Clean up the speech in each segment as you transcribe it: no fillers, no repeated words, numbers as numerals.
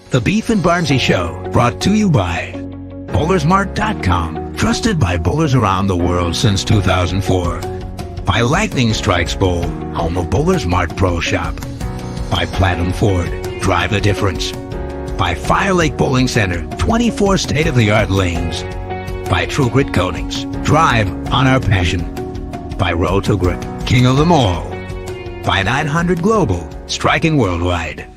The Beef and Barnzy Show, brought to you by Bowlersmart.com, trusted by bowlers around the world since 2004. By Lightning Strikes Bowl, home of Bowlers Mart Pro Shop. By Platinum Ford, drive the difference. By Fire Lake Bowling Center, 24 state-of-the-art lanes. By True Grit Coatings, drive on our passion. By Roll to Grip, king of them all. By 900 Global, striking worldwide.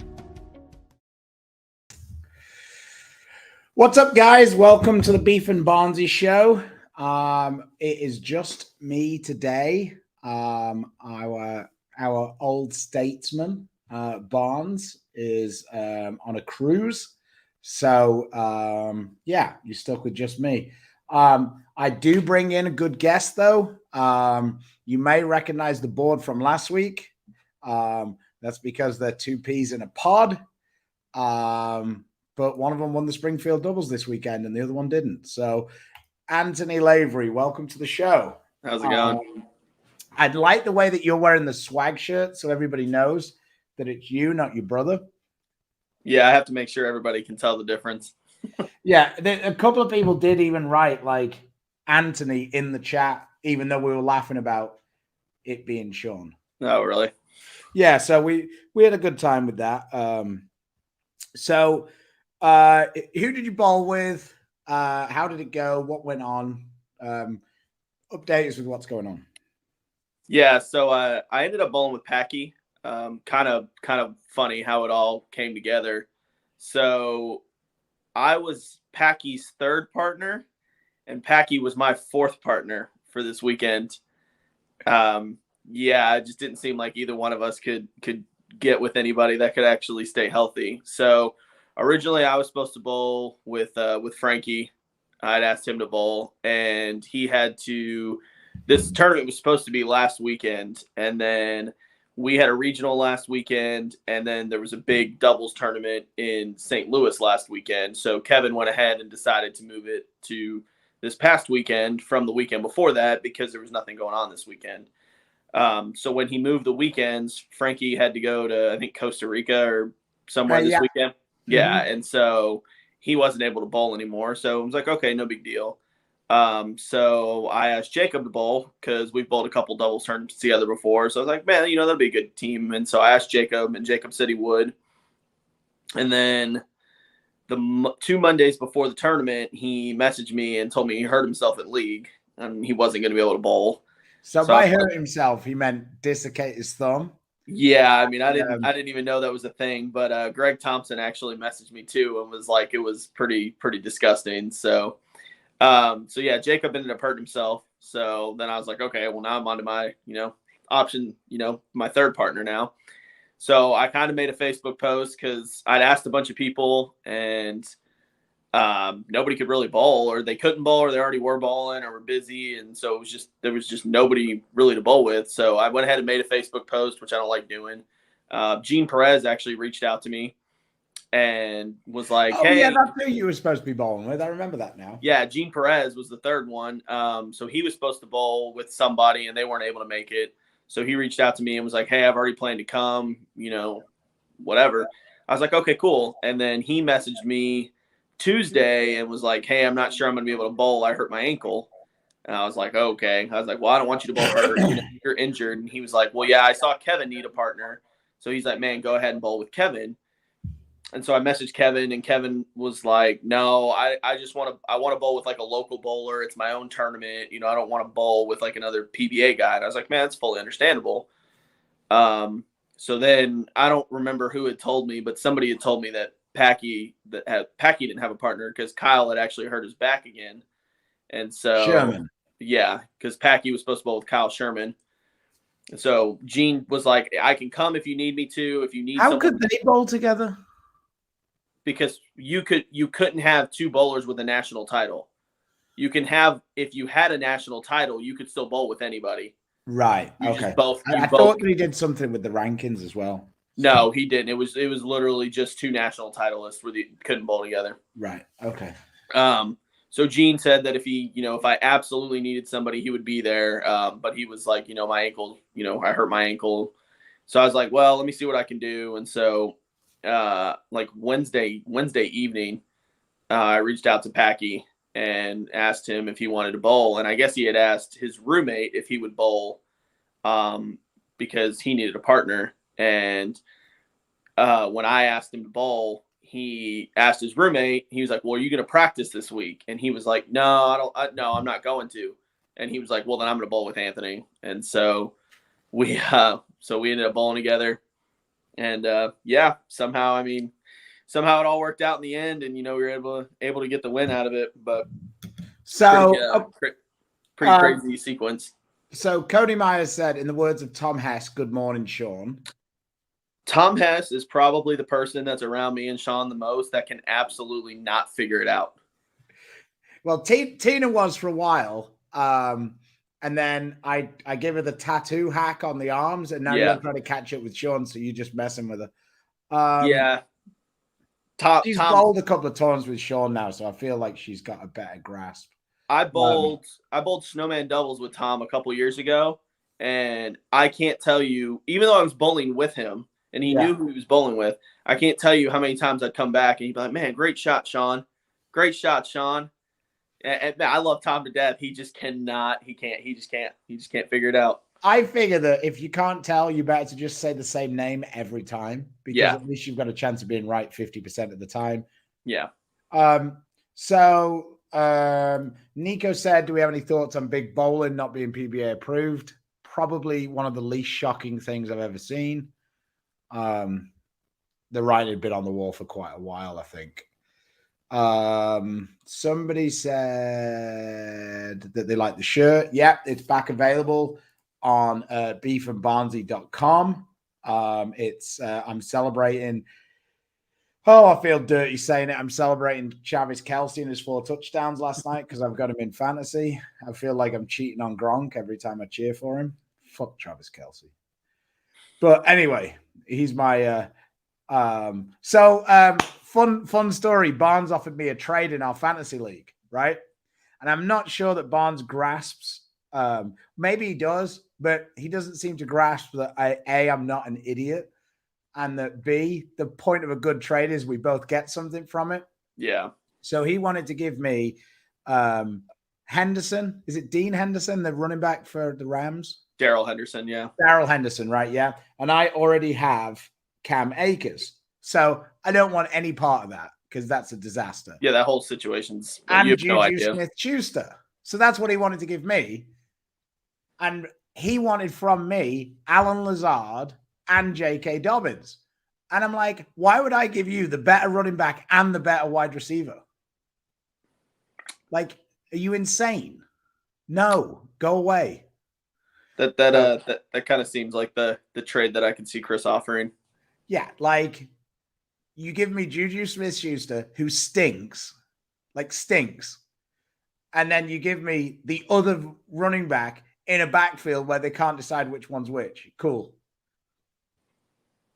What's up, guys? Welcome to the Beef and Barnzy Show. It is just me today. Our old statesman, Barnes, is on a cruise. So, yeah, you're stuck with just me. I do bring in a good guest, though. You may recognize the board from last week. That's because they're two peas in a pod. But one of them won the Springfield doubles this weekend and the other one didn't. So, Anthony Lavery, welcome to the show. How's it going? I'd like the way that you're wearing the swag shirt so everybody knows that it's you, not your brother. Yeah, I have to make sure everybody can tell the difference. Yeah, a couple of people did even write, like, Anthony in the chat, even though we were laughing about it being Sean. Oh, really? Yeah, so we had a good time with that. Who did you bowl with? How did it go? What went on? Update us with what's going on. Yeah, so I ended up bowling with Packy. Kind of funny how it all came together. So I was Packy's third partner, and Packy was my fourth partner for this weekend. Yeah, it just didn't seem like either one of us could get with anybody that could actually stay healthy. So originally, I was supposed to bowl with Frankie. I'd asked him to bowl, and he had to. This tournament was supposed to be last weekend, and then we had a regional last weekend, and then there was a big doubles tournament in St. Louis last weekend. So Kevin went ahead and decided to move it to this past weekend from the weekend before that because there was nothing going on this weekend. So when he moved the weekends, Frankie had to go to, I think, Costa Rica or somewhere this weekend. Yeah, and so he wasn't able to bowl anymore. So I was like, okay, no big deal. So I asked Jacob to bowl because we've bowled a couple doubles tournaments together before. So I was like, man, that'll be a good team. And so I asked Jacob, and Jacob said he would. And then the 2 Mondays before the tournament, he messaged me and told me he hurt himself at league and he wasn't going to be able to bowl. So by hurt himself, he meant dislocate his thumb. Yeah, I mean, I didn't even know that was a thing, but Greg Thompson actually messaged me too and was like, it was pretty disgusting. So yeah, Jacob ended up hurting himself. So then I was like, okay, well now I'm on to my, option, my third partner now. So I kind of made a Facebook post because I'd asked a bunch of people and nobody could really bowl, or they couldn't bowl, or they already were bowling, or were busy, and so there was just nobody really to bowl with. So I went ahead and made a Facebook post, which I don't like doing. Gene Perez actually reached out to me and was like, "Hey, yeah, that's who you were supposed to be bowling with. I remember that now." Yeah, Gene Perez was the third one. So he was supposed to bowl with somebody, and they weren't able to make it. So he reached out to me and was like, "Hey, I've already planned to come. Whatever." I was like, "Okay, cool." And then he messaged me Tuesday and was like, "Hey, I'm not sure I'm going to be able to bowl. I hurt my ankle." And I was like, "Okay." I was like, "Well, I don't want you to bowl hurt. You're injured." And he was like, "Well, yeah, I saw Kevin need a partner." So he's like, "Man, go ahead and bowl with Kevin." And so I messaged Kevin, and Kevin was like, "No, I want to bowl with like a local bowler. It's my own tournament. I don't want to bowl with like another PBA guy." And I was like, "Man, that's fully understandable." So then I don't remember who had told me, but somebody had told me that Packy didn't have a partner because Kyle had actually hurt his back again. And so Sherman. Yeah, because Packy was supposed to bowl with Kyle Sherman. And so Gene was like, "I can come if you need me to. If you need How could they bowl together? Because you couldn't have two bowlers with a national title. You can have, if you had a national title, you could still bowl with anybody. Right. You okay. I thought he did something with the rankings as well. No, he didn't. It was literally just two national titleists where they couldn't bowl together. Right. Okay. So Gene said that if if I absolutely needed somebody, he would be there. But he was like, my ankle, I hurt my ankle. So I was like, well, let me see what I can do. And so like Wednesday evening, I reached out to Packy and asked him if he wanted to bowl. And I guess he had asked his roommate if he would bowl because he needed a partner. And when I asked him to bowl, he asked his roommate, he was like, well, are you going to practice this week? And he was like, no, I'm not going to. And he was like, well, then I'm going to bowl with Anthony. And so we ended up bowling together. And somehow it all worked out in the end, and we were able to get the win out of it. But pretty crazy sequence. So Cody Myers said, in the words of Tom Hess, "Good morning, Sean." Tom Hess is probably the person that's around me and Sean the most that can absolutely not figure it out. Well, Tina was for a while, and then I gave her the tattoo hack on the arms, and now you're trying to catch it with Sean, so you're just messing with her. She's bowled a couple of times with Sean now, so I feel like she's got a better grasp. I bowled snowman doubles with Tom a couple years ago, and I can't tell you, even though I was bowling with him and he knew who he was bowling with, I can't tell you how many times I'd come back and he'd be like, "Man, great shot, Sean. Great shot, Sean." And I love Tom to death. He just cannot. He just can't figure it out. I figure that if you can't tell, you better to just say the same name every time, because at least you've got a chance of being right 50% of the time. Yeah. So Nico said, do we have any thoughts on big bowling not being PBA approved? Probably one of the least shocking things I've ever seen. The writing had been on the wall for quite a while, I think. Somebody said that they like the shirt. Yeah, it's back available on beefandbarnzy.com. It's I'm celebrating. Oh, I feel dirty saying it. I'm celebrating Travis Kelce and his 4 touchdowns last night because I've got him in fantasy. I feel like I'm cheating on Gronk every time I cheer for him. Fuck Travis Kelce. But anyway, he's my fun story. Barnes offered me a trade in our fantasy league, right? And I'm not sure that Barnes grasps. Maybe he does, but he doesn't seem to grasp that I'm not an idiot, and that B, the point of a good trade is we both get something from it. Yeah. So he wanted to give me Henderson. Is it Dean Henderson, the running back for the Rams? Darrell Henderson, yeah. Darrell Henderson, right? Yeah. And I already have Cam Akers. So I don't want any part of that because that's a disaster. Yeah, that whole situation's and Juju Smith-Schuster. So that's what he wanted to give me. And he wanted from me Alan Lazard and J.K. Dobbins. And I'm like, why would I give you the better running back and the better wide receiver? Like, are you insane? No, go away. That kind of seems like the trade that I could see Chris offering. Yeah, like you give me Juju Smith-Schuster, who stinks, and then you give me the other running back in a backfield where they can't decide which one's which. Cool.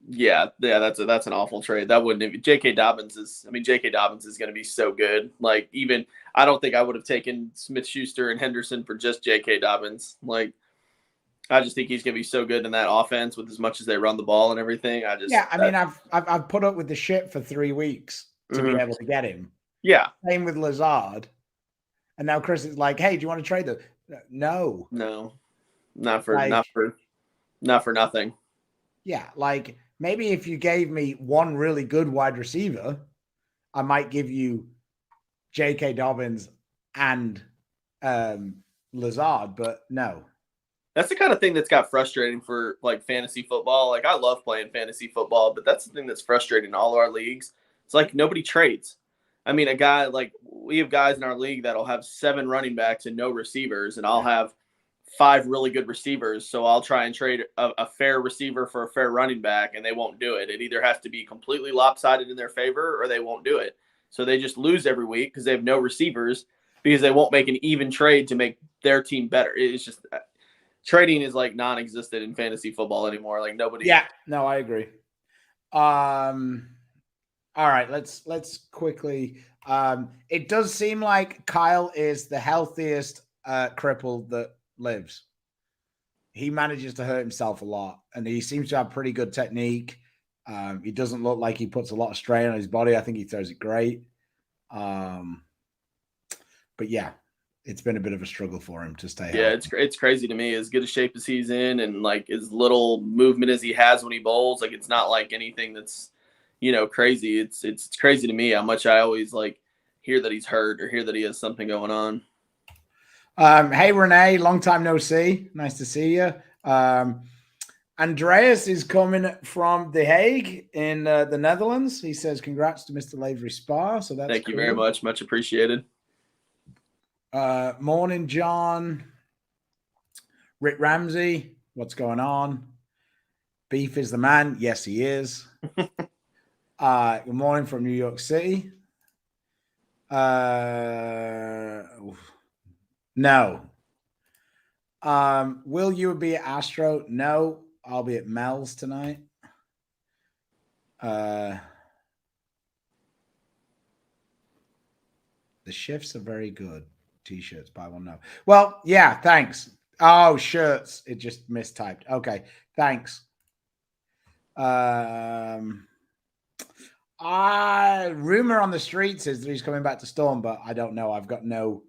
Yeah, that's an awful trade. That wouldn't even. J.K. Dobbins is going to be so good. Like, even I don't think I would have taken Smith-Schuster and Henderson for just J.K. Dobbins. Like, I just think he's going to be so good in that offense with as much as they run the ball and everything. I've put up with the shit for 3 weeks to be able to get him. Yeah. Same with Lazard. And now Chris is like, hey, do you want to trade them? No, not for nothing. Yeah. Like, maybe if you gave me one really good wide receiver, I might give you J.K. Dobbins and Lazard, but no. That's the kind of thing that's got frustrating for like fantasy football. Like, I love playing fantasy football, but that's the thing that's frustrating in all of our leagues. It's like nobody trades. I mean, we have guys in our league that'll have 7 running backs and no receivers, and I'll have 5 really good receivers. So I'll try and trade a fair receiver for a fair running back, and they won't do it. It either has to be completely lopsided in their favor or they won't do it. So they just lose every week because they have no receivers, because they won't make an even trade to make their team better. It's just trading is like non-existent in fantasy football anymore. Like, nobody. Yeah, no, I agree. All right, let's quickly. It does seem like Kyle is the healthiest cripple that lives. He manages to hurt himself a lot, and he seems to have pretty good technique. He doesn't look like he puts a lot of strain on his body. I think he throws it great. But yeah, it's been a bit of a struggle for him to stay healthy. It's crazy to me. As good a shape as he's in, and like as little movement as he has when he bowls, like it's not like anything that's, crazy. It's crazy to me how much I always like hear that he's hurt or hear that he has something going on. Hey Renee, long time no see. Nice to see you. Andreas is coming from The Hague in the Netherlands. He says congrats to Mr. Lavery Spa. So that's Thank you cool. very much. Much appreciated. Morning, John. Rick Ramsey, what's going on? Beef is the man. Yes, he is. Good morning from New York City. No. Will you be at Astro? No, I'll be at Mel's tonight. The shifts are very good. T-shirts, buy one now. Well, yeah, thanks. Oh, shirts. It just mistyped. Okay, thanks. Rumor on the streets is that he's coming back to Storm, but I don't know. I've got no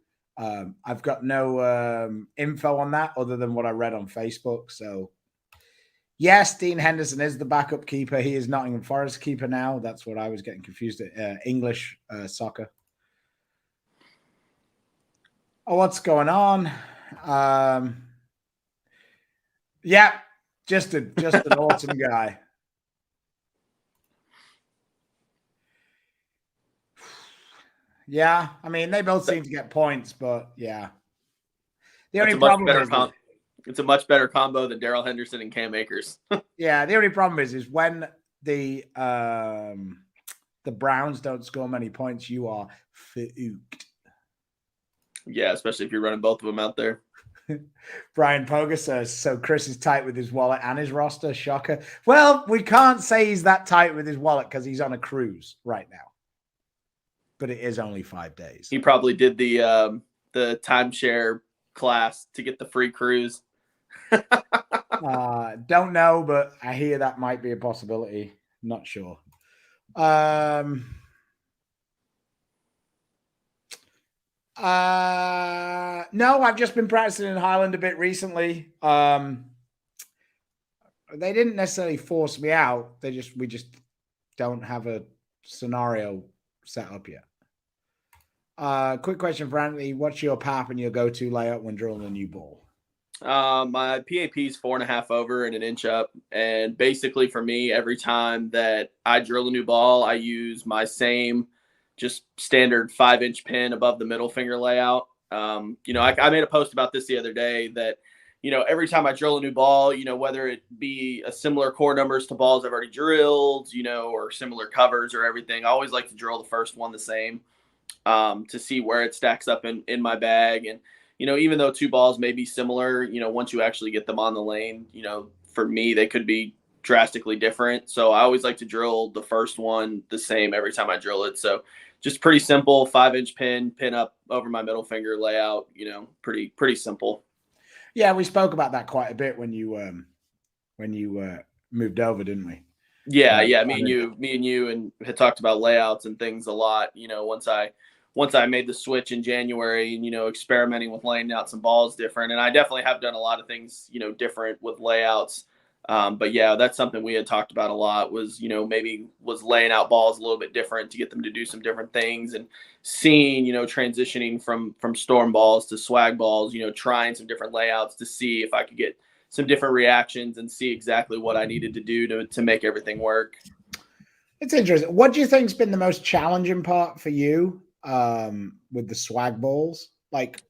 info on that other than what I read on Facebook. So yes, Dean Henderson is the backup keeper. He is Nottingham Forest keeper now. That's what I was getting confused at. English soccer. Oh, what's going on? Yeah, just an awesome guy. Yeah, I mean, they both seem to get points, but yeah. The only problem is it's a much better combo than Daryl Henderson and Cam Akers. Yeah, the only problem is when the Browns don't score many points, you are fucked. Yeah, especially if you're running both of them out there. Brian Poga says, so Chris is tight with his wallet and his roster. Shocker. Well, we can't say he's that tight with his wallet because he's on a cruise right now. But it is only 5 days. He probably did the timeshare class to get the free cruise. Don't know, but I hear that might be a possibility. Not sure. No, I've just been practicing in Highland a bit recently. They didn't necessarily force me out. We just don't have a scenario set up yet. Quick question for Anthony. What's your PAP and your go-to layout when drilling a new ball? My PAP is 4.5 over and 1 inch up. And basically for me, every time that I drill a new ball, I use my same just standard 5-inch pin above the middle finger layout. I made a post about this the other day that, every time I drill a new ball, whether it be a similar core numbers to balls I've already drilled, or similar covers or everything, I always like to drill the first one the same to see where it stacks up in my bag. And, even though two balls may be similar, once you actually get them on the lane, for me, they could be drastically different. So I always like to drill the first one the same every time I drill it. So just pretty simple 5-inch pin up over my middle finger layout, pretty simple. Yeah, we spoke about that quite a bit when you moved over, didn't we? Yeah. Me and you and had talked about layouts and things a lot, once I made the switch in January and, experimenting with laying out some balls different. And I definitely have done a lot of things, different with layouts. But yeah, that's something we had talked about a lot was, maybe was laying out balls a little bit different to get them to do some different things and seeing, transitioning from storm balls to swag balls, trying some different layouts to see if I could get some different reactions and see exactly what I needed to do to make everything work. It's interesting. What do you think's been the most challenging part for you with the swag balls? Like,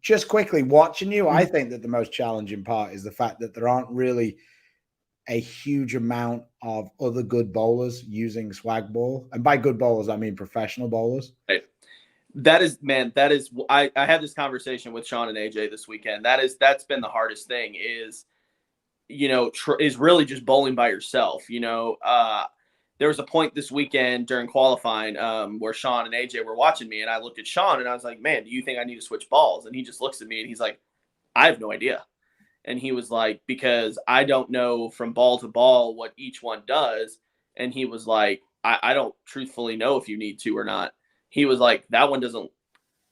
just quickly watching you, I think that the most challenging part is the fact that there aren't really a huge amount of other good bowlers using swag ball. And by good bowlers, I mean professional bowlers. Right. I had this conversation with Sean and AJ this weekend. That's been the hardest thing is really just bowling by yourself. There was a point this weekend during qualifying where Sean and AJ were watching me, and I looked at Sean and I was like, man, do you think I need to switch balls? And he just looks at me and he's like, I have no idea. And he was like, because I don't know from ball to ball what each one does. And he was like, I don't truthfully know if you need to or not. He was like, that one doesn't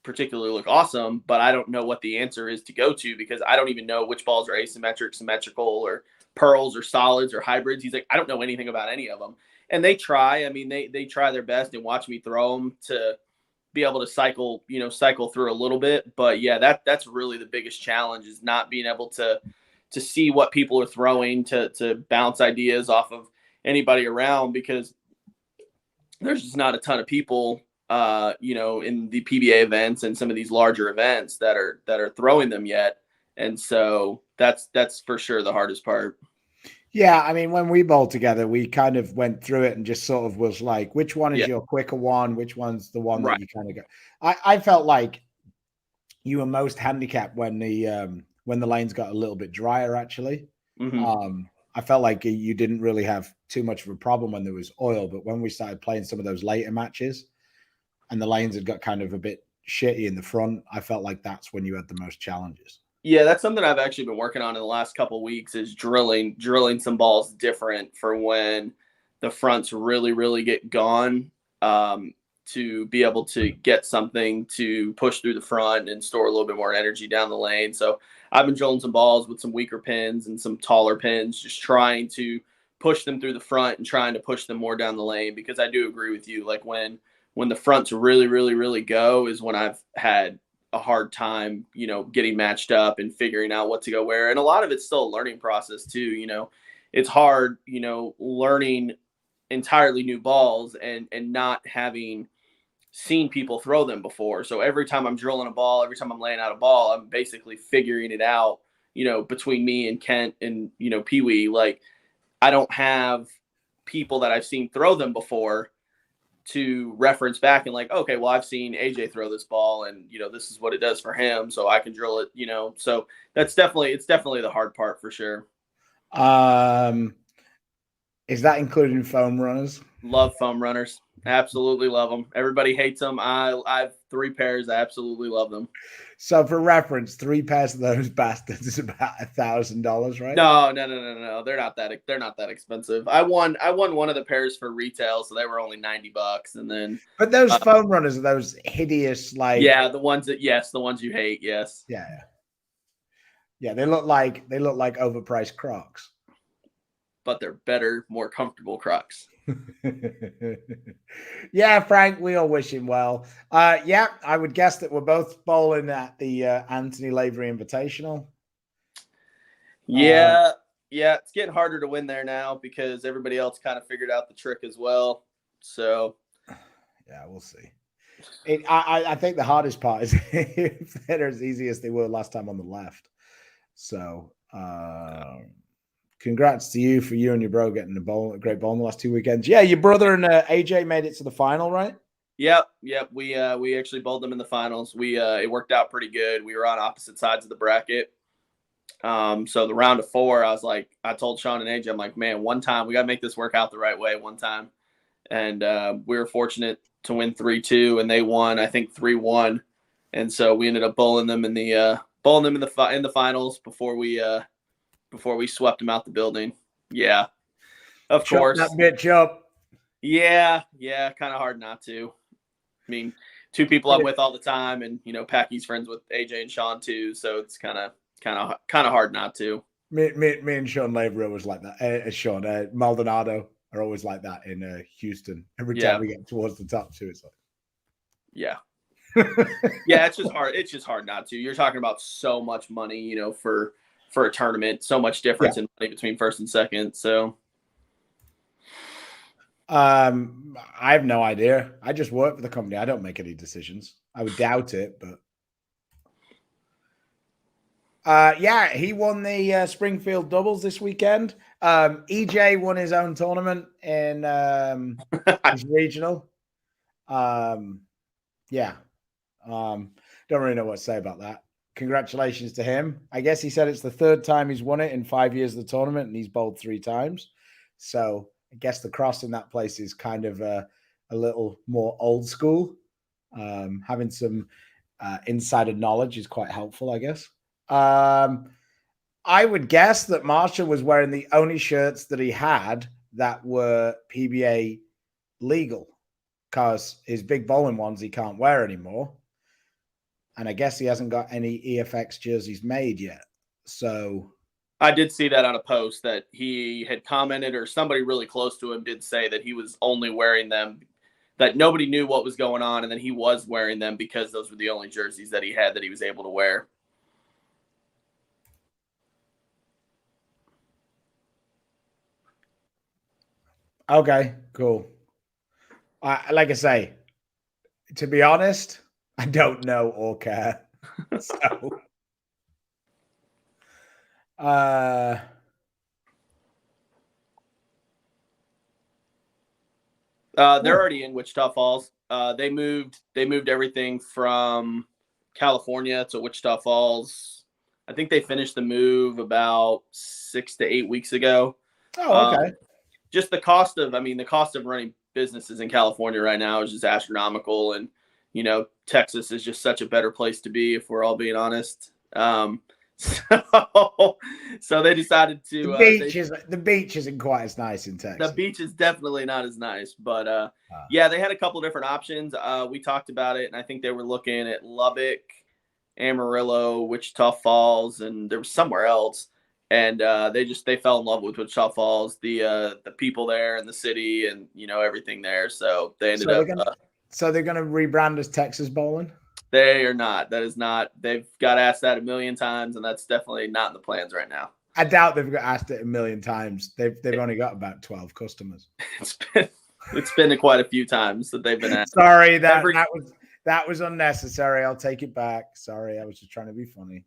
particularly look awesome, but I don't know what the answer is to go to because I don't even know which balls are asymmetric, symmetrical, or pearls or solids or hybrids. He's like, I don't know anything about any of them. And they try. I mean, they try their best and watch me throw them to be able to cycle through a little bit. But yeah, that's really the biggest challenge, is not being able to see what people are throwing, to bounce ideas off of anybody around, because there's just not a ton of people in the PBA events and some of these larger events that are throwing them yet. And so that's for sure the hardest part. Yeah, I mean, when we bowled together, we kind of went through it and just sort of was like, which one is your quicker one? Which one's the one that you kind of go? I felt like you were most handicapped when the lanes got a little bit drier, actually. Mm-hmm. I felt like you didn't really have too much of a problem when there was oil, but when we started playing some of those later matches and the lanes had got kind of a bit shitty in the front, I felt like that's when you had the most challenges. Yeah, that's something I've actually been working on in the last couple of weeks, is drilling some balls different for when the fronts really, really get gone, to be able to get something to push through the front and store a little bit more energy down the lane. So I've been drilling some balls with some weaker pins and some taller pins, just trying to push them through the front and trying to push them more down the lane, because I do agree with you. Like when the fronts really, really, really go is when I've had a hard time, getting matched up and figuring out what to go where. And a lot of it's still a learning process too. It's hard, learning entirely new balls and not having seen people throw them before. So every time I'm drilling a ball, every time I'm laying out a ball, I'm basically figuring it out, between me and Kent and, Pee Wee. Like, I don't have people that I've seen throw them before to reference back and like, okay, well, I've seen AJ throw this ball and, this is what it does for him, so I can drill it, so it's definitely the hard part for sure. Is that including foam runners? Love foam runners. Absolutely love them. Everybody hates them. I have 3 pairs. I absolutely love them. So for reference, 3 pairs of those bastards is about $1,000, right? No. They're not that expensive. I won one of the pairs for retail, so they were only $90. And then, but those foam runners are those hideous, like, the ones you hate. Yes. Yeah. They look like overpriced Crocs. But they're better, more comfortable Crocs. Yeah, Frank, we all wish him well. I would guess that we're both bowling at the Anthony Lavery Invitational. Yeah, it's getting harder to win there now because everybody else kind of figured out the trick as well. So, yeah, we'll see. I think the hardest part is if they're as easy as they were last time on the left. So, congrats to you for you and your bro getting a great bowl in the last 2 weekends. Yeah, your brother and AJ made it to the final, right? Yep. We actually bowled them in the finals. It worked out pretty good. We were on opposite sides of the bracket. So the round of 4, I told Sean and AJ, I'm like, man, one time we got to make this work out the right way one time. And we were fortunate to win 3-2, and they won, I think 3-1. And so we ended up bowling them in the finals before we swept them out the building. Yeah, of course. That bitch up. Yeah, kind of hard not to. I mean, 2 people I'm with all the time, and Packy's friends with AJ and Sean too, so it's kind of hard not to. Me and Sean Lavery are always like that. Sean Maldonado are always like that in Houston. Every time we get towards the top too, it's like, yeah. Yeah, it's just hard. It's just hard not to. You're talking about so much money, for a tournament, so much difference in money between first and second. So, I have no idea. I just work for the company. I don't make any decisions. I would doubt it, but he won the Springfield doubles this weekend. EJ won his own tournament in his regional. Don't really know what to say about that. Congratulations to him. I guess he said it's the 3rd time he's won it in 5 years of the tournament, and he's bowled 3 times. So I guess the cross in that place is kind of a little more old school. Having some insider knowledge is quite helpful, I guess. I would guess that Marshall was wearing the only shirts that he had that were PBA legal, because his big bowling ones he can't wear anymore. And I guess he hasn't got any EFX jerseys made yet. So I did see that on a post that he had commented, or somebody really close to him did say that he was only wearing them, that nobody knew what was going on, and then he was wearing them because those were the only jerseys that he had that he was able to wear. Okay, cool. Like I say, to be honest, I don't know or care. So, they're already in Wichita Falls. They moved everything from California to Wichita Falls. I think they finished the move about 6 to 8 weeks ago. oh, okay. Just the cost of running businesses in California right now is just astronomical. And, Texas is just such a better place to be, if we're all being honest. So they decided to. The beach isn't quite as nice in Texas. The beach is definitely not as nice, but yeah, they had a couple different options. We talked about it, and I think they were looking at Lubbock, Amarillo, Wichita Falls, and there was somewhere else. And they fell in love with Wichita Falls, the people there, and the city, and everything there. So they ended up. So they're gonna rebrand as Texas Bowling? They are not. That is not. They've got asked that a million times, and that's definitely not in the plans right now. I doubt they've got asked it a million times. They've only got about 12 customers. It's been quite a few times that they've been asked. Sorry, that was unnecessary. I'll take it back. Sorry, I was just trying to be funny.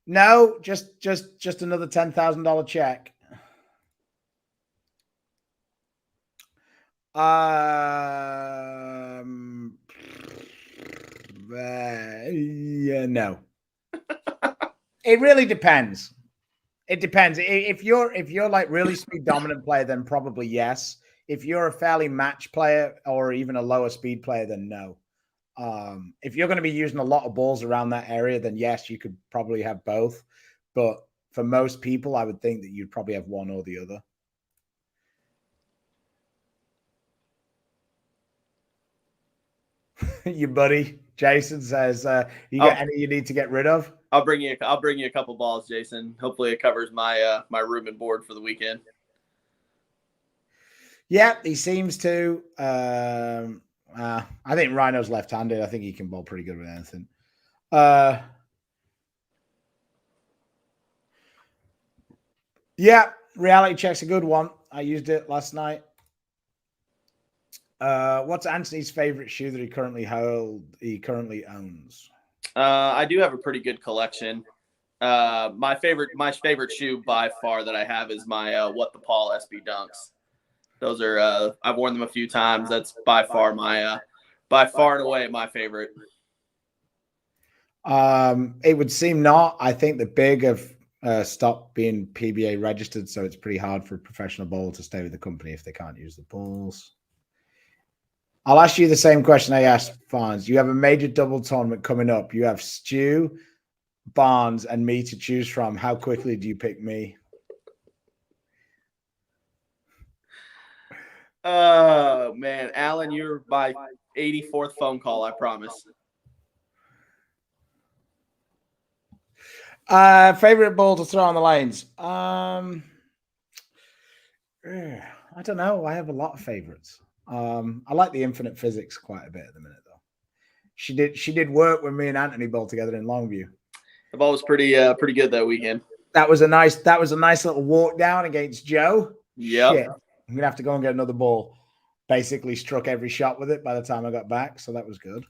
No, just another $10,000 check. Yeah, no. It really depends. It depends. If you're like really speed dominant player, then probably yes. If you're a fairly match player or even a lower speed player, then no. If you're going to be using a lot of balls around that area, then yes, you could probably have both. But for most people, I would think that you'd probably have one or the other. Your buddy Jason says, "You got any you need to get rid of?" I'll bring you a couple balls, Jason. Hopefully, it covers my my room and board for the weekend. Yeah, he seems to. I think Rhino's left-handed. I think he can bowl pretty good with anything. Yeah, reality check's a good one. I used it last night. What's Anthony's favorite shoe that he currently owns? I do have a pretty good collection. My favorite shoe by far that I have is my What the Paul SB Dunks. Those are I've worn them a few times. That's by far and away my favorite. It would seem not. I think the Big have stopped being PBA registered, so it's pretty hard for a professional bowler to stay with the company if they can't use the balls. I'll ask you the same question I asked Barnes. You have a major double tournament coming up. You have Stu, Barnes, and me to choose from. How quickly do you pick me? Oh, man. Alan, you're my 84th phone call, I promise. Favorite ball to throw on the lanes? I don't know. I have a lot of favorites. I like the Infinite Physics quite a bit at the minute, though. She did work when me and Anthony bowled together in Longview. The ball was pretty good that weekend. That was a nice little walk down against Joe. Yep. Shit. I'm gonna have to go and get another ball. Basically struck every shot with it by the time I got back, so that was good.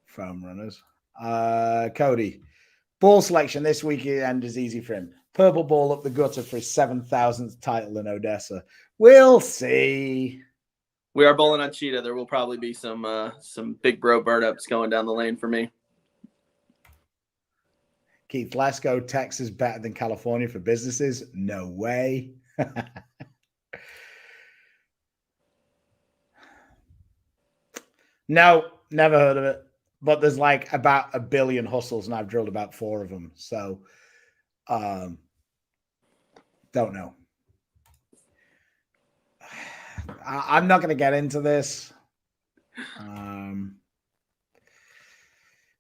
Foam runners. Cody. Ball selection this weekend is easy for him. Purple ball up the gutter for his 7,000th title in Odessa. We'll see. We are bowling on Cheetah. There will probably be some big bro burn-ups going down the lane for me. Keith Lesko, Texas better than California for businesses? No way. No, never heard of it. But there's like about 1 billion hustles, and I've drilled about 4 of them. So Don't know. I'm not going to get into this.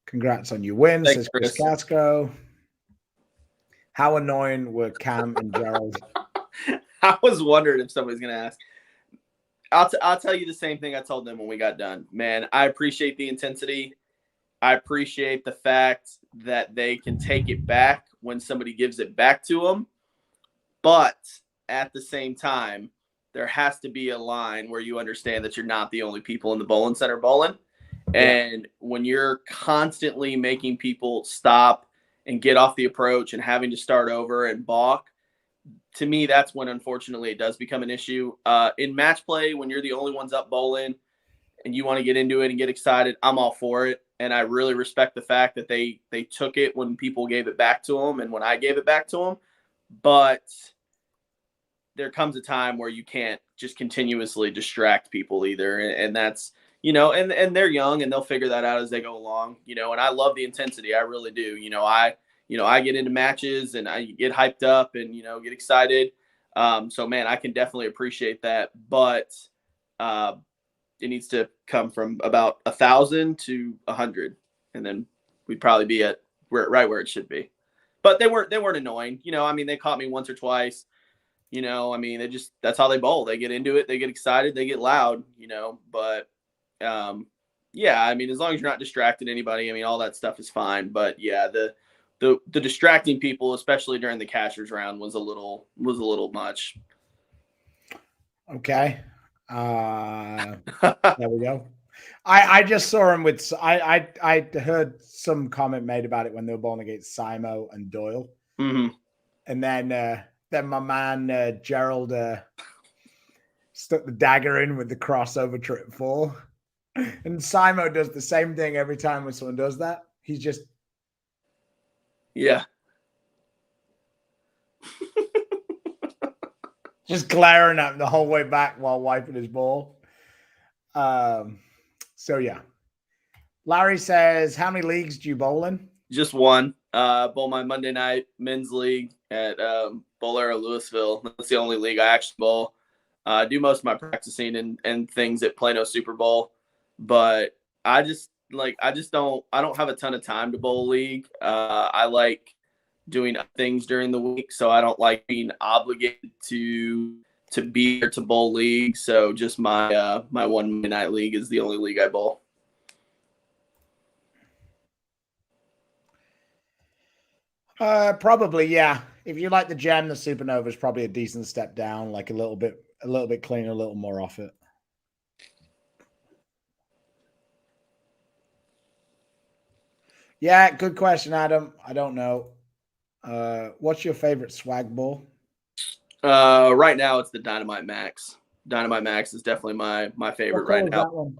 Congrats on your win, Thanks, says Chris Casco. How annoying were Cam and Gerald? I was wondering if somebody's going to ask. I'll tell you the same thing I told them when we got done. Man, I appreciate the intensity. I appreciate the fact that they can take it back when somebody gives it back to them. But at the same time, there has to be a line where you understand that you're not the only people in the bowling center bowling. And when you're constantly making people stop and get off the approach and having to start over and balk, to me, that's when, unfortunately, it does become an issue. In match play, when you're the only ones up bowling and you want to get into it and get excited, I'm all for it. And I really respect the fact that they took it when people gave it back to them and when I gave it back to them. But there comes a time where you can't just continuously distract people either. And that's, and they're young and they'll figure that out as they go along, and I love the intensity. I really do. I get into matches and I get hyped up and, get excited. So man, I can definitely appreciate that, but it needs to come from about 1,000 to 100. And then we'd probably be at right where it should be, but they weren't annoying. They caught me once or twice. That's how they bowl. They get into it. They get excited. They get loud, but as long as you're not distracting anybody, all that stuff is fine. But yeah, the distracting people, especially during the catcher's round, was a little much. Okay. There we go. I just saw him with, I heard some comment made about it when they were bowling against Simo and Doyle. Mm-hmm. And then my man Gerald stuck the dagger in with the crossover trip 4. And Simo does the same thing every time when someone does that. He's just just glaring at him the whole way back while wiping his ball. So yeah. Larry says, how many leagues do you bowl in? Just one. Bowl my Monday night men's league at Bolero Louisville. That's the only league I actually bowl. I do most of my practicing and things at Plano Super Bowl, but I don't have a ton of time to bowl a league. I like doing things during the week, so I don't like being obligated to be here to bowl league. So just my my one Monday night league is the only league I bowl. Probably, yeah. If you like the gem, the supernova is probably a decent step down, like a little bit cleaner, a little more off it. Yeah, good question, Adam. I don't know. What's your favorite swag ball? Right now it's the Dynamite Max. Dynamite Max is definitely my favorite right now. That one?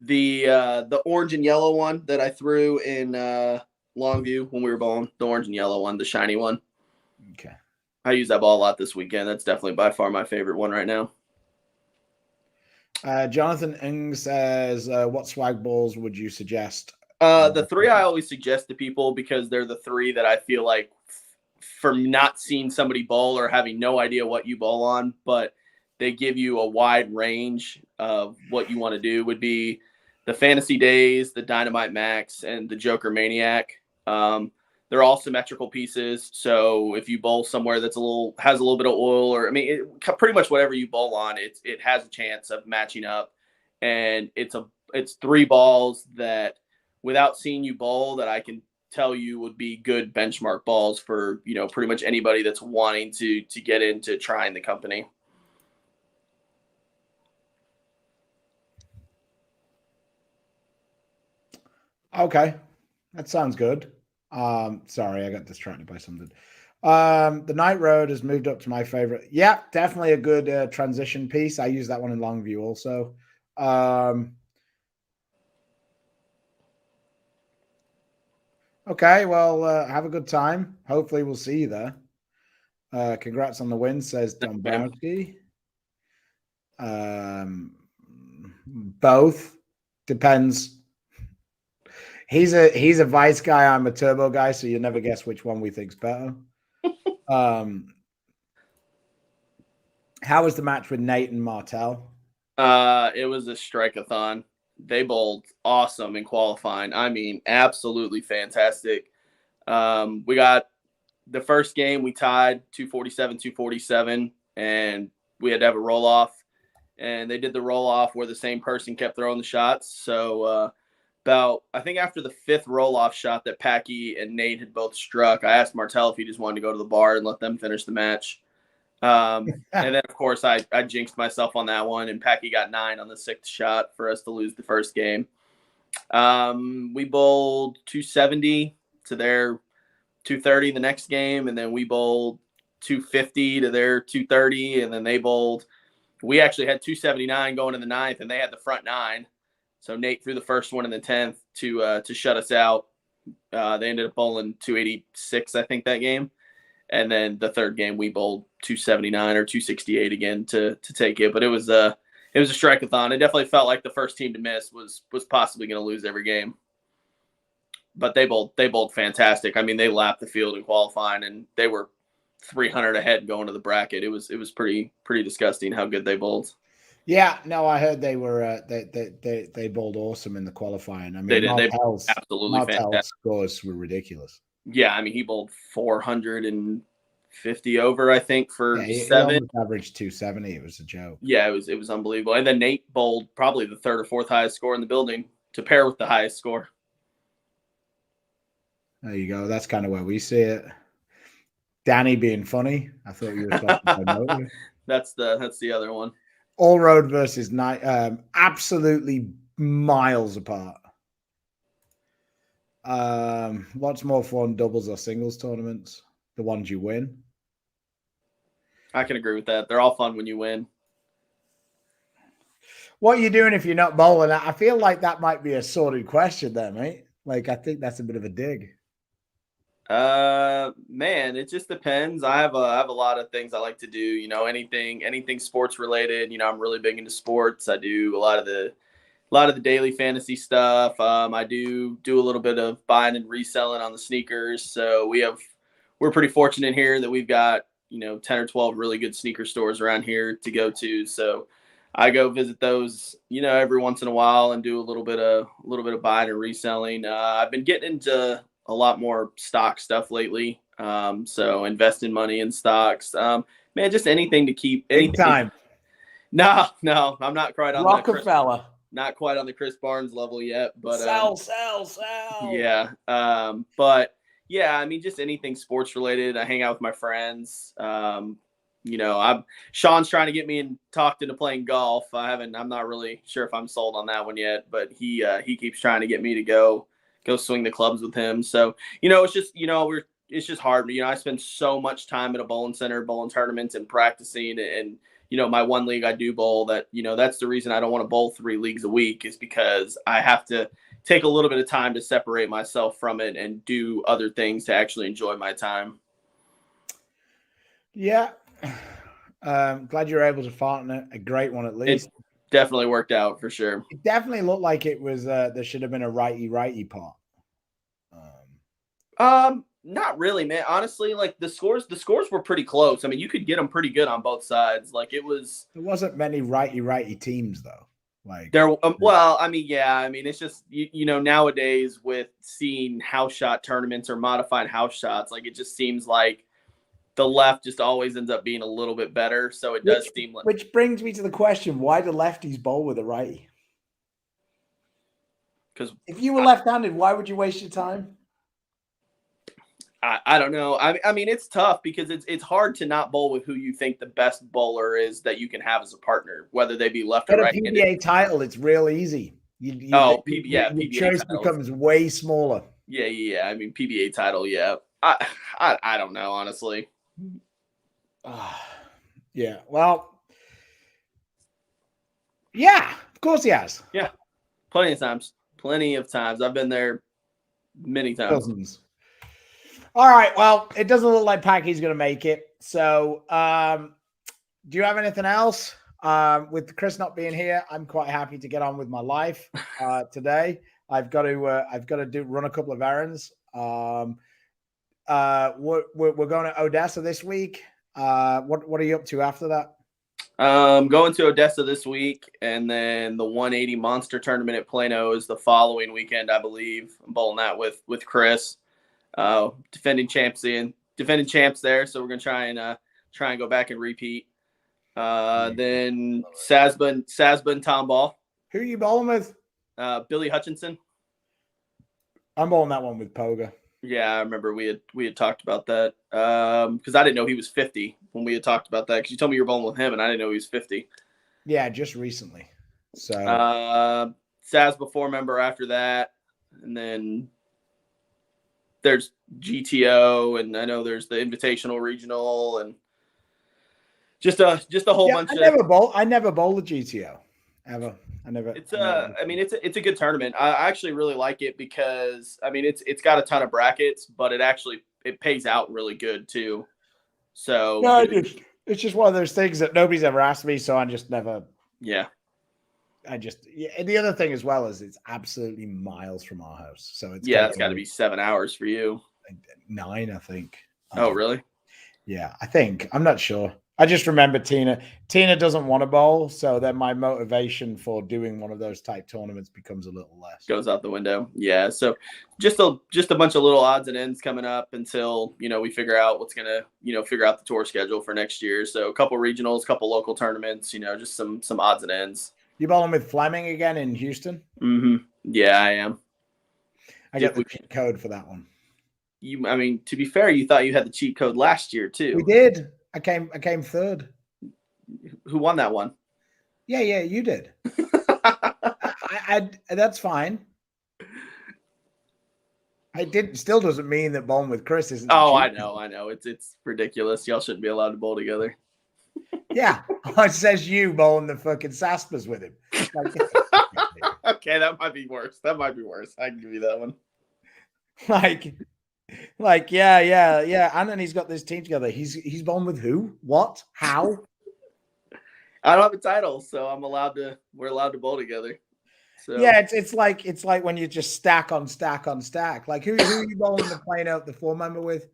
The orange and yellow one that I threw in Longview when we were bowling, the orange and yellow one, the shiny one. Okay. I use that ball a lot this weekend. That's definitely by far my favorite one right now. Jonathan Ng says, what swag balls would you suggest? The 3 I always suggest to people because they're the 3 that I feel like from not seeing somebody bowl or having no idea what you bowl on, but they give you a wide range of what you want to do would be the Fantasy Days, the Dynamite Max, and the Joker Maniac. They're all symmetrical pieces. So if you bowl somewhere that's has a little bit of oil, or pretty much whatever you bowl on, it has a chance of matching up. And it's 3 balls that, without seeing you bowl, that I can tell you would be good benchmark balls for pretty much anybody that's wanting to get into trying the company. Okay, that sounds good. Sorry, I got distracted by something. The Night Road has moved up to my favorite. Yeah, definitely a good transition piece. I use that one in Longview also. Okay, well, have a good time. Hopefully we'll see you there. Congrats on the win, says Don Barnzy. Both. Depends. He's a Vice guy. I'm a Turbo guy, so you never guess which one we think's better. How was the match with Nate and Martel? It was a strike-a-thon. They bowled awesome in qualifying. I mean, absolutely fantastic. We got the first game, we tied 247, and we had to have a roll-off. And they did the roll-off where the same person kept throwing the shots. So I think after the fifth roll-off shot that Packy and Nate had both struck, I asked Martel if he just wanted to go to the bar and let them finish the match. And then, of course, I jinxed myself on that one, and Packy got 9 on the 6th shot for us to lose the first game. We bowled 270 to their 230 the next game, and then we bowled 250 to their 230, and then they bowled. We actually had 279 going in the 9th, and they had the front 9. So Nate threw the first one in the 10th to shut us out. They ended up bowling 286, I think, that game. And then the third game, we bowled 279 or 268 again to take it. But it was a strike-a-thon. It definitely felt like the first team to miss was possibly going to lose every game. But they bowled fantastic. I mean, they lapped the field in qualifying, and they were 300 ahead going to the bracket. It was pretty disgusting how good they bowled. Yeah, no, I heard they were they bowled awesome in the qualifying. I mean, They did. Martel's fantastic. Scores were ridiculous. Yeah, I mean, he bowled 450 over, I think, for 7. He almost averaged 270. It was a joke. Yeah, it was unbelievable. And then Nate bowled probably the 3rd or 4th highest score in the building to pair with the highest score. There you go. That's kind of where we see it. Danny being funny. I thought you were talking about That's the other one. All road versus night. Absolutely miles apart. What's more fun, doubles or singles tournaments? The ones you win. I can agree with that. They're all fun when you win. What are you doing if you're not bowling? I feel like that might be a sorted question there, mate. Like, I think that's a bit of a dig. Man, it just depends. I have a lot of things I like to do, you know, anything sports related. You know, I'm really big into sports. I do a lot of the daily fantasy stuff. I do a little bit of buying and reselling on the sneakers. So we're pretty fortunate here that we've got, you know, 10 or 12 really good sneaker stores around here to go to. So I go visit those, you know, every once in a while and do a little bit of buying and reselling. I've been getting into a lot more stock stuff lately. So investing money in stocks. Man, just anything to keep anything. Big time. No, I'm not quite on Rockefeller. Not quite on the Chris Barnes level yet, but sell. Yeah. But yeah, I mean, just anything sports related. I hang out with my friends. You know, Sean's trying to get me and talked into playing golf. I'm not really sure if I'm sold on that one yet, but he keeps trying to get me to go swing the clubs with him. So, you know, it's just, you know, it's just hard. You know, I spend so much time at a bowling center, bowling tournaments and practicing. And, you know, my one league I do bowl that, you know, that's the reason I don't want to bowl 3 leagues a week is because I have to take a little bit of time to separate myself from it and do other things to actually enjoy my time. Yeah. Glad you're able to partner a great one at least. It definitely worked out for sure. It definitely looked like it was there should have been a righty part. Not really, man. Honestly, like the scores were pretty close. I mean, you could get them pretty good on both sides. Like there wasn't many righty teams though. Like there, well, I mean, yeah, I mean, it's just you know nowadays with seeing house shot tournaments or modified house shots, like it just seems like the left just always ends up being a little bit better. So it does seem like. Which brings me to the question: why do lefties bowl with a righty? Because if you were left-handed, why would you waste your time? I don't know. I mean, it's tough because it's hard to not bowl with who you think the best bowler is that you can have as a partner, whether they be left or right. Get a PBA title, it's real easy. PBA choice titles. Becomes way smaller. Yeah. I mean, PBA title, yeah. I don't know, honestly. Yeah. Well. Yeah. Of course he has. Yeah. Plenty of times. I've been there many times. Dozens. All right. Well, it doesn't look like Packy's going to make it. So, do you have anything else? With Chris not being here, I'm quite happy to get on with my life today. I've got to run a couple of errands. We're going to Odessa this week. What are you up to after that? Going to Odessa this week, and then the 180 Monster Tournament at Plano is the following weekend, I believe. I'm bowling that with Chris, defending champs there. So we're gonna try and go back and repeat. Then Sasba and Tom Ball. Who are you bowling with? Billy Hutchinson. I'm bowling that one with Poga. Yeah, I remember we had talked about that because I didn't know he was 50 when we had talked about that because you told me you were bowling with him and I didn't know he was 50. Yeah, just recently. So Sasba 4 member after that, and then there's GTO, and I know there's the Invitational Regional, and just a whole bunch. I never bowled a GTO ever. It's a good tournament. I actually really like it because it's got a ton of brackets, but it pays out really good too. So no, it's just one of those things that nobody's ever asked me, so I just never. Yeah. And the other thing as well is it's absolutely miles from our house, so it's got to be 7 hours for you. 9, I think. Oh, really? Yeah, I think. I'm not sure. I just remember Tina doesn't want to bowl, so then my motivation for doing one of those type tournaments becomes a little less. Goes out the window. Yeah. So just a bunch of little odds and ends coming up until, we figure out what's going to, figure out the tour schedule for next year. So a couple regionals, a couple local tournaments, just some odds and ends. You bowling with Fleming again in Houston? Mm-hmm. Yeah, I am. I got the cheat code for that one. To be fair, you thought you had the cheat code last year too. We did. I came third. Who won that one? Yeah, you did. I that's fine. Still doesn't mean that bowling with Chris isn't. Oh, I know. It's ridiculous. Y'all shouldn't be allowed to bowl together. Yeah, it says you bowling the fucking Saspas with him. Okay, that might be worse. I can give you that one. Yeah. And then he's got this team together. He's bowling with who? What? How? I don't have a title, so we're allowed to bowl together. So yeah, it's like when you just stack on stack on stack. Like who are you bowling the plane out the 4 member with?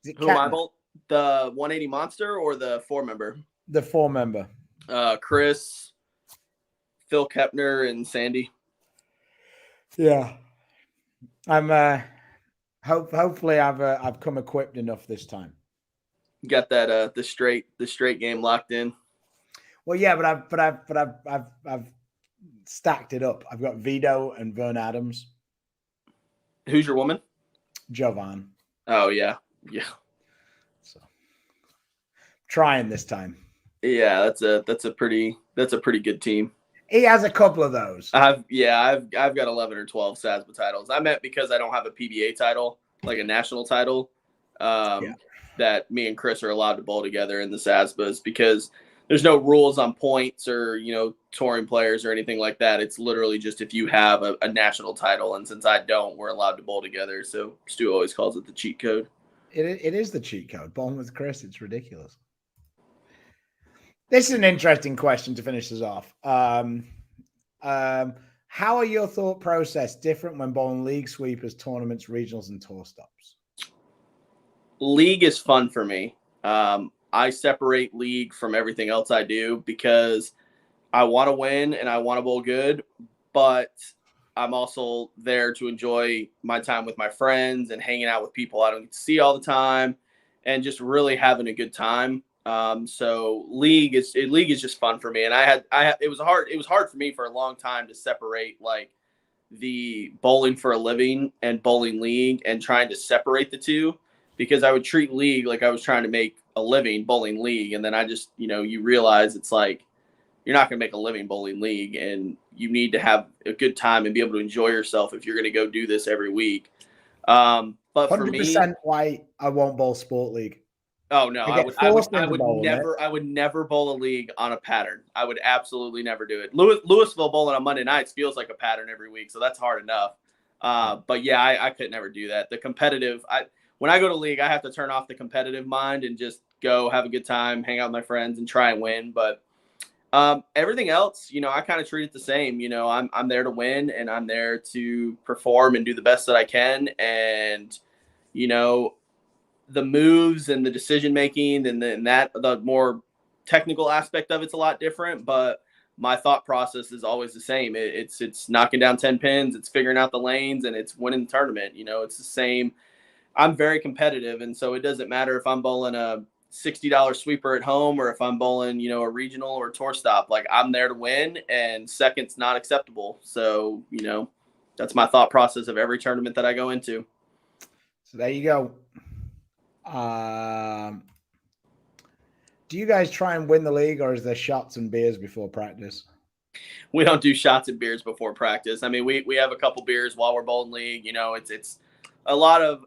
Who am I bowling? The 180 Monster or the 4 member? The 4 member. Chris, Phil Kepner, and Sandy. Yeah. I'm hopefully I've come equipped enough this time. You got that the straight game locked in. Well, yeah, but I've stacked it up. I've got Vito and Vern Adams. Who's your woman? Jovan. Oh yeah. So trying this time. Yeah, that's a pretty good team. He has a couple of those. I've got 11 or 12 SASBA titles. I meant because I don't have a PBA title, like a national title, that me and Chris are allowed to bowl together in the SASBAs because there's no rules on points or, touring players or anything like that. It's literally just if you have a national title. And since I don't, we're allowed to bowl together. So Stu always calls it the cheat code. It is the cheat code. Bowling with Chris, it's ridiculous. This is an interesting question to finish us off. How are your thought process different when bowling league sweepers, tournaments, regionals, and tour stops? League is fun for me. I separate league from everything else I do because I want to win and I want to bowl good, but I'm also there to enjoy my time with my friends and hanging out with people I don't get to see all the time and just really having a good time. So league is just fun for me. And it was hard for me for a long time to separate like the bowling for a living and bowling league and trying to separate the two because I would treat league like I was trying to make a living bowling league. And then I just, you realize it's like, you're not going to make a living bowling league and you need to have a good time and be able to enjoy yourself if you're going to go do this every week. But for me, 100% why I won't bowl sport league. Oh no, I would never bowl a league on a pattern. I would absolutely never do it. Louisville bowling on Monday nights feels like a pattern every week, so that's hard enough. But yeah, I could never do that. The competitive, when I go to league, I have to turn off the competitive mind and just go have a good time, hang out with my friends, and try and win. But everything else, I kind of treat it the same. I'm there to win, and I'm there to perform and do the best that I can, and the moves and the decision making and the more technical aspect of it's a lot different, but my thought process is always the same. It's knocking down 10 pins, it's figuring out the lanes, and it's winning the tournament. It's the same. I'm very competitive, and so it doesn't matter if I'm bowling a $60 sweeper at home or if I'm bowling, a regional or tour stop. Like, I'm there to win, and second's not acceptable. So, that's my thought process of every tournament that I go into. So there you go. Do you guys try and win the league, or is there shots and beers before practice? We don't do shots and beers before practice. I mean, we have a couple beers while we're bowling league. It's a lot of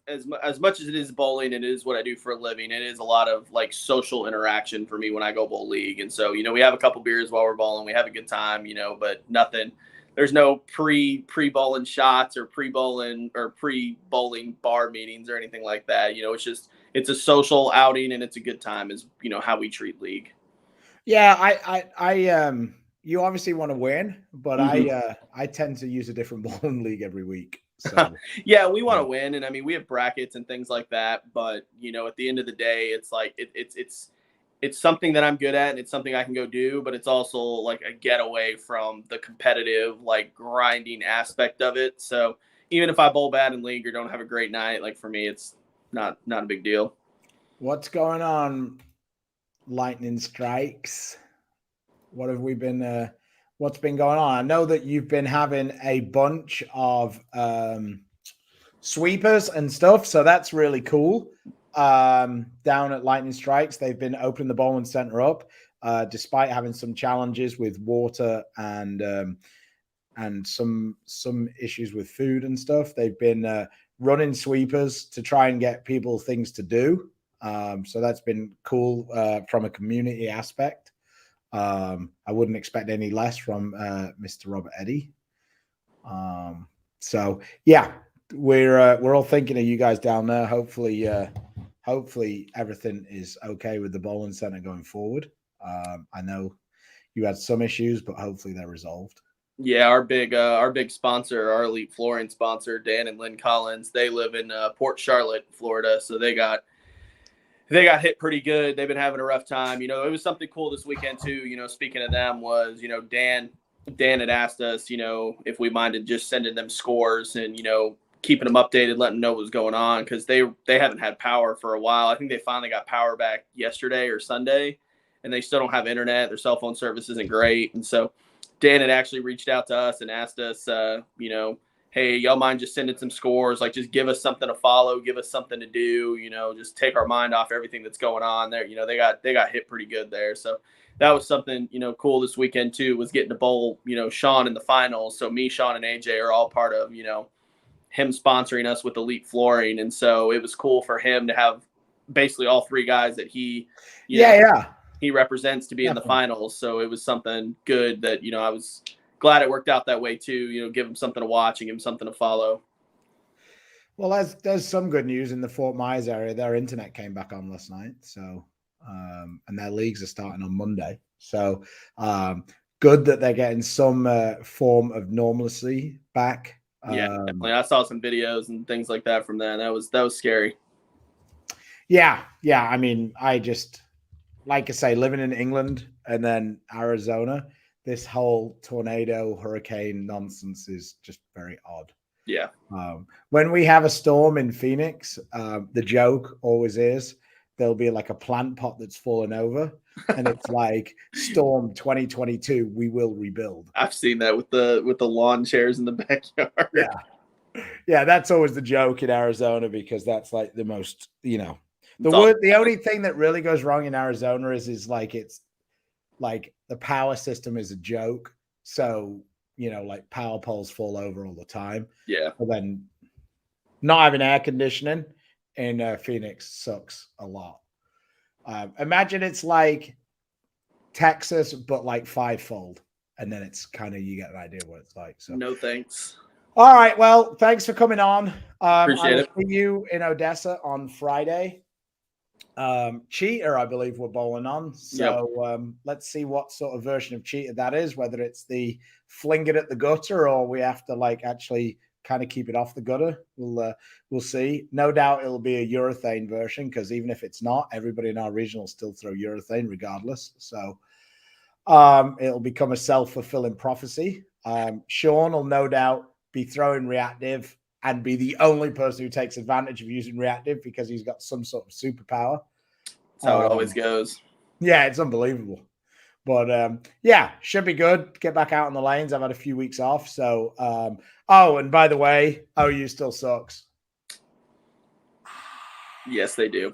as much as it is bowling, it is what I do for a living. It is a lot of like social interaction for me when I go bowl league. And so, we have a couple beers while we're bowling. We have a good time, but nothing. There's no pre-bowling shots or pre-bowling bar meetings or anything like that. It's a social outing and it's a good time is, how we treat league. Yeah. I you obviously want to win, but I tend to use a different bowling league every week. So yeah, we want to win. And I mean, we have brackets and things like that, but at the end of the day, it's like, it's something that I'm good at and it's something I can go do, but it's also like a getaway from the competitive, like grinding aspect of it. So even if I bowl bad in league or don't have a great night, like for me, it's not a big deal. What's going on? Lightning strikes. What have we been, what's been going on? I know that you've been having a bunch of sweepers and stuff. So that's really cool. Down at Lightning Strikes, they've been opening the bowling center up, despite having some challenges with water and some issues with food and stuff. They've been running sweepers to try and get people things to do. So that's been cool from a community aspect. I wouldn't expect any less from Mr. Robert Eddy. So yeah, we're all thinking of you guys down there. Hopefully everything is okay with the bowling center going forward. I know you had some issues, but hopefully they're resolved. Yeah, our big sponsor, our elite flooring sponsor, Dan and Lynn Collins, they live in Port Charlotte, Florida. So they got hit pretty good. They've been having a rough time. It was something cool this weekend too. Speaking of them was, Dan had asked us, if we minded just sending them scores and, keeping them updated, letting them know what was going on. Cause they haven't had power for a while. I think they finally got power back yesterday or Sunday and they still don't have internet. Their cell phone service isn't great. And so Dan had actually reached out to us and asked us, hey, y'all mind just sending some scores? Like, just give us something to follow, give us something to do, just take our mind off everything that's going on there. They got hit pretty good there. So that was something, cool this weekend too, was getting to bowl, Sean in the finals. So me, Sean, and AJ are all part of, him sponsoring us with elite flooring. And so it was cool for him to have basically all three guys that he represents to be in the finals. So it was something good that, I was glad it worked out that way too, give him something to watch and give him something to follow. Well, there's some good news in the Fort Myers area. Their internet came back on last night. So, and their leagues are starting on Monday. So, good that they're getting some form of normalcy back. Yeah, definitely. I saw some videos and things like that from that. That was scary. Yeah. I mean, I just, like I say, living in England and then Arizona, this whole tornado hurricane nonsense is just very odd. Yeah. When we have a storm in Phoenix, the joke always is there'll be like a plant pot that's fallen over and it's like storm 2022, we will rebuild. I've seen that with the lawn chairs in the backyard. Yeah, that's always the joke in Arizona because that's like the most, the only thing that really goes wrong in Arizona is like it's like the power system is a joke. So, like power poles fall over all the time. Yeah. But then not having air conditioning in Phoenix sucks a lot. Imagine it's like Texas, but like fivefold. And then it's kind of, you get an idea what it's like. So no thanks. All right. Well, thanks for coming on. Appreciate it. See you in Odessa on Friday. Cheater, I believe we're bowling on. So let's see what sort of version of cheater that is, whether it's the fling it at the gutter or we have to like actually kind of keep it off the gutter. We'll see. No doubt it'll be a urethane version, because even if it's not, everybody in our region will still throw urethane regardless. So it'll become a self-fulfilling prophecy. Sean will no doubt be throwing reactive and be the only person who takes advantage of using reactive because he's got some sort of superpower. That's how it always goes. Yeah, it's unbelievable. But yeah, should be good. Get back out on the lanes. I've had a few weeks off. So, and by the way, OU still sucks. Yes, they do.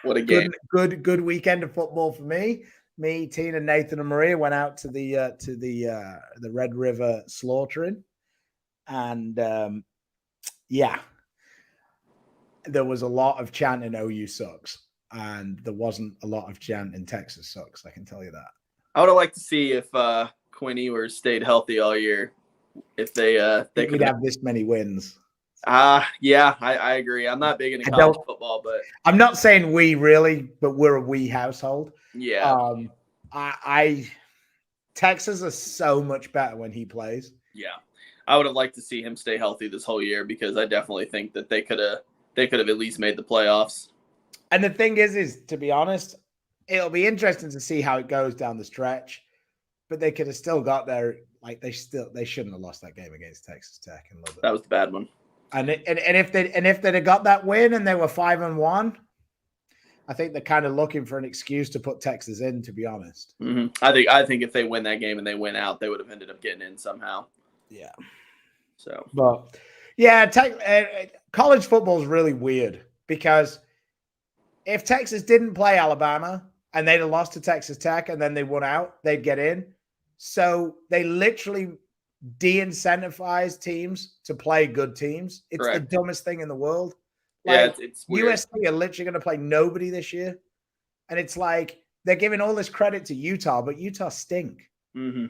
What a game. Good weekend of football for me. Me, Tina, Nathan, and Maria went out to the Red River slaughtering. And yeah, there was a lot of chanting OU sucks. And there wasn't a lot of chanting Texas sucks, I can tell you that. I would have liked to see if Quinn Ewers stayed healthy all year. If they could have this many wins. Yeah, I agree. I'm not big into college football, but I'm not saying we really, but we're a we household. Yeah. Texas is so much better when he plays. Yeah. I would have liked to see him stay healthy this whole year, because I definitely think that they could have at least made the playoffs. And the thing is to be honest, it'll be interesting to see how it goes down the stretch, but they could have still got there. Like they shouldn't have lost that game against Texas Tech and Lubbock. That was the bad one. And if they'd have got that win and they were 5-1, I think they're kind of looking for an excuse to put Texas in, to be honest. Mm-hmm. I think if they win that game and they win out, they would have ended up getting in somehow. Yeah. So, but yeah, college football is really weird, because if Texas didn't play Alabama and they'd have lost to Texas Tech and then they won out, they'd get in. So they literally de-incentivize teams to play good teams. It's correct. The dumbest thing in the world. Like, yeah, it's weird. USC are literally going to play nobody this year. And it's like they're giving all this credit to Utah, but Utah stink. Mm-hmm.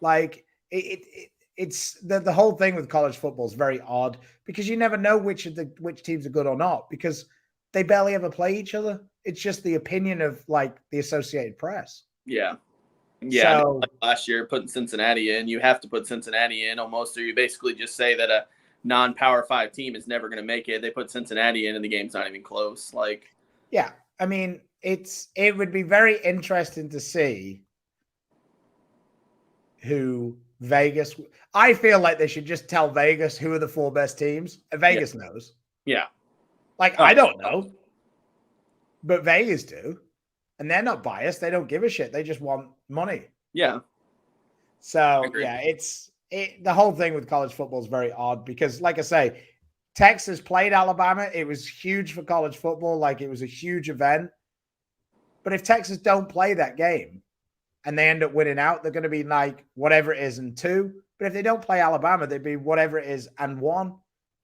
Like it's the whole thing with college football is very odd, because you never know which teams are good or not, because they barely ever play each other. It's just the opinion of like the Associated Press. Yeah. Yeah. So, like last year, putting Cincinnati in, you have to put Cincinnati in almost, or you basically just say that a non-Power 5 team is never going to make it. They put Cincinnati in and the game's not even close. Like, yeah, I mean, it would be very interesting to see who Vegas. I feel like they should just tell Vegas who are the 4 best teams. Vegas knows. Yeah. Like, I don't know, but Vegas do. And they're not biased. They don't give a shit. They just want money. Yeah. So, yeah, the whole thing with college football is very odd, because, like I say, Texas played Alabama. It was huge for college football. Like, it was a huge event. But if Texas don't play that game and they end up winning out, they're going to be like whatever it is and 2. But if they don't play Alabama, they'd be whatever it is and 1,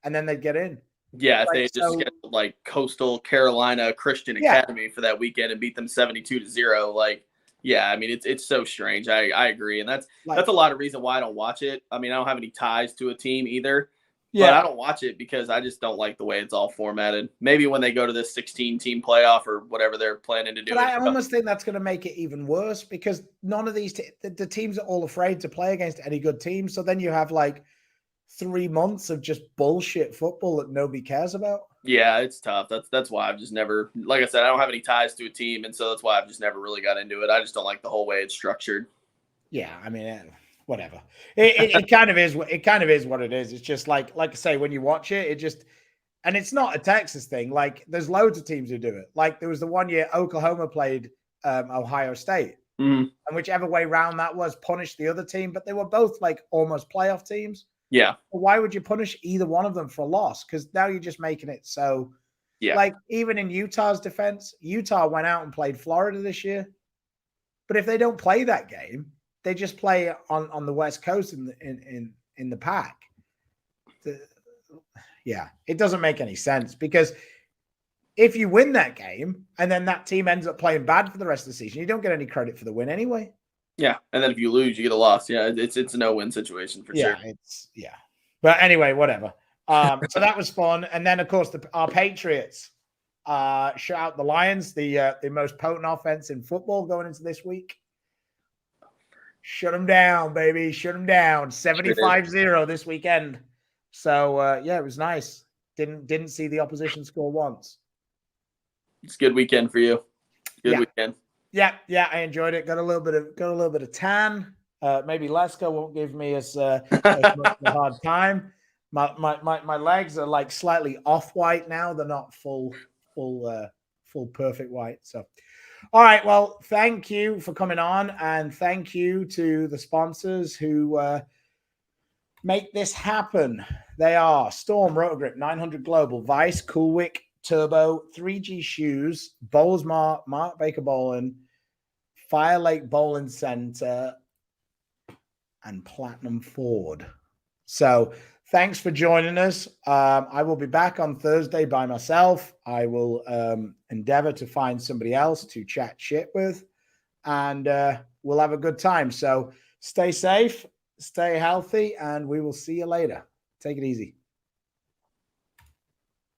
and then they'd get in. Yeah, if they just scheduled like Coastal Carolina Christian Academy for that weekend and beat them 72-0, like, yeah, I mean, it's so strange. I agree, and that's a lot of reason why I don't watch it. I mean, I don't have any ties to a team either. Yeah, but I don't watch it because I just don't like the way it's all formatted. Maybe when they go to this 16-team playoff or whatever they're planning to do. But I almost think that's going to make it even worse, because none of these the teams are all afraid to play against any good teams. So then you have like 3 months of just bullshit football that nobody cares about. Yeah, it's tough. That's why I've just never, like I said, I don't have any ties to a team, and so that's why I've just never really got into it. I just don't like the whole way it's structured. Yeah, I mean, whatever. It kind of is. It kind of is what it is. It's just like I say, when you watch it, it just, and it's not a Texas thing. Like, there's loads of teams who do it. Like, there was the one year Oklahoma played Ohio State, and whichever way round that was, punished the other team. But they were both like almost playoff teams. Yeah. Why would you punish either one of them for a loss? Because now you're just making it so. Yeah. Like, even in Utah's defense, Utah went out and played Florida this year. But if they don't play that game, they just play on the West Coast in the pack. Yeah, it doesn't make any sense, because if you win that game and then that team ends up playing bad for the rest of the season, you don't get any credit for the win anyway. Yeah, and then if you lose, you get a loss. Yeah, it's a no-win situation for sure. Yeah. But anyway, whatever. So that was fun, and then of course our Patriots shut out the Lions, the most potent offense in football going into this week. Shut them down, baby. Shut them down. 75-0 this weekend. So yeah, it was nice. Didn't see the opposition score once. It's a good weekend for you. Good Yeah. weekend. Yeah, I enjoyed it. Got a little bit of tan. Maybe Lesko won't give me as much of a hard time. My legs are like slightly off white now. They're not full perfect white. So, all right. Well, thank you for coming on, and thank you to the sponsors who make this happen. They are Storm, Rotogrip, 900 Global, Vice, Coolwick, Turbo, 3G Shoes, Bowls Mark Baker Bowling, Fire Lake Bowling Center, and Platinum Ford. So thanks for joining us. I will be back on Thursday by myself. I will endeavor to find somebody else to chat shit with, and we'll have a good time. So stay safe, stay healthy, and we will see you later. Take it easy.